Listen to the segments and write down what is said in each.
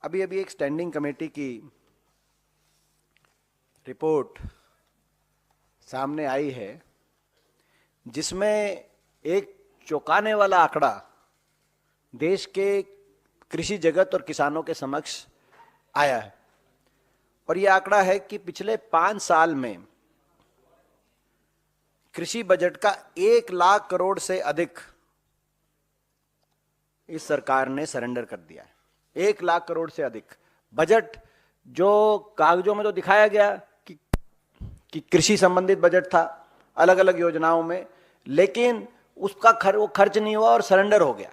अभी अभी एक स्टैंडिंग कमेटी की रिपोर्ट सामने आई है जिसमें एक चौंकाने वाला आंकड़ा देश के कृषि जगत और किसानों के समक्ष आया है। और यह आंकड़ा है कि पिछले 5 साल में कृषि बजट का 1 लाख करोड़ से अधिक इस सरकार ने सरेंडर कर दिया है। 1 लाख करोड़ से अधिक बजट जो कागजों में तो दिखाया गया कि कृषि संबंधित बजट था अलग अलग योजनाओं में, लेकिन उसका वो खर्च नहीं हुआ और सरेंडर हो गया।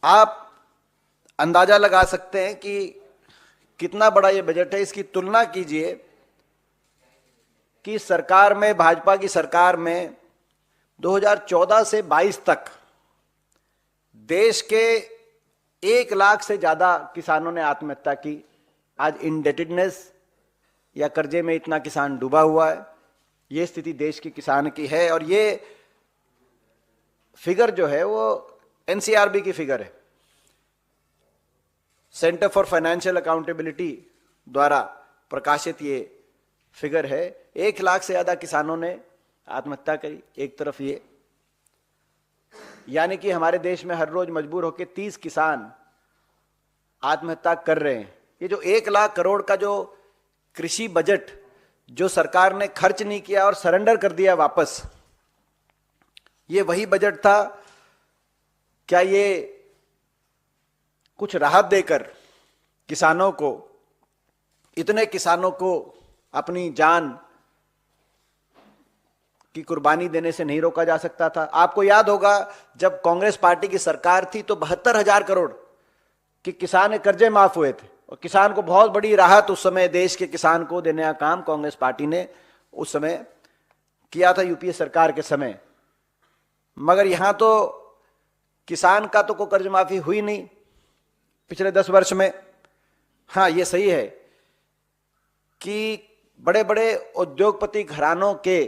आप अंदाजा लगा सकते हैं कि कितना बड़ा ये बजट है। इसकी तुलना कीजिए कि सरकार में, भाजपा की सरकार में 2014 से 22 तक देश के 1 लाख से ज्यादा किसानों ने आत्महत्या की। आज इंडेटेडनेस या कर्जे में इतना किसान डूबा हुआ है। ये स्थिति देश के किसान की है और ये फिगर जो है वो एनसीआरबी की फिगर है, सेंटर फॉर फाइनेंशियल अकाउंटेबिलिटी द्वारा प्रकाशित ये फिगर है। 1 लाख से ज्यादा किसानों ने आत्महत्या करी। एक तरफ ये, यानी कि हमारे देश में हर रोज मजबूर होकर 30 किसान आत्महत्या कर रहे हैं। ये जो 1 लाख करोड़ का जो कृषि बजट जो सरकार ने खर्च नहीं किया और सरेंडर कर दिया वापस, ये वही बजट था। क्या ये कुछ राहत देकर किसानों को, इतने किसानों को अपनी जान की कुर्बानी देने से नहीं रोका जा सकता था? आपको याद होगा जब कांग्रेस पार्टी की सरकार थी तो 72,000 करोड़ के किसान कर्जे माफ हुए थे और किसान को बहुत बड़ी राहत उस समय देश के किसान को देने का काम कांग्रेस पार्टी ने उस समय किया था, यूपीए सरकार के समय। मगर यहां तो किसान का तो कोई कर्ज माफी हुई नहीं पिछले 10 वर्ष में। हाँ, ये सही है कि बड़े बड़े उद्योगपति घरानों के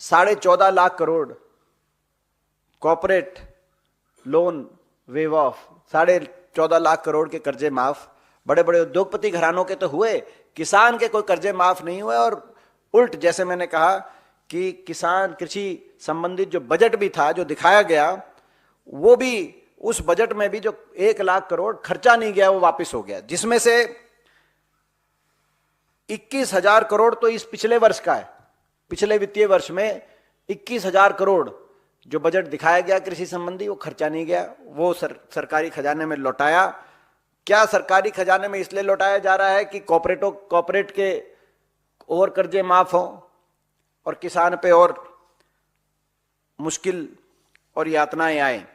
14.5 lakh crore corporate loan wave of, 14.5 lakh crore के कर्जे माफ बड़े बड़े उद्योगपति घरानों के तो हुए, किसान के कोई कर्जे माफ नहीं हुए। और उल्ट, जैसे मैंने कहा कि किसान कृषि संबंधित जो बजट भी था जो दिखाया गया, वो भी उस बजट में भी जो 1 लाख करोड़ खर्चा नहीं गया वो वापस हो गया, जिसमें से 21,000 करोड़ तो इस पिछले वर्ष का है। पिछले वित्तीय वर्ष में 21,000 करोड़ जो बजट दिखाया गया कृषि संबंधी वो खर्चा नहीं गया, वो सरकारी खजाने में लौटाया। क्या सरकारी खजाने में इसलिए लौटाया जा रहा है कि कॉर्पोरेट के और कर्जे माफ हों और किसान पे और मुश्किल और यातनाएं आए?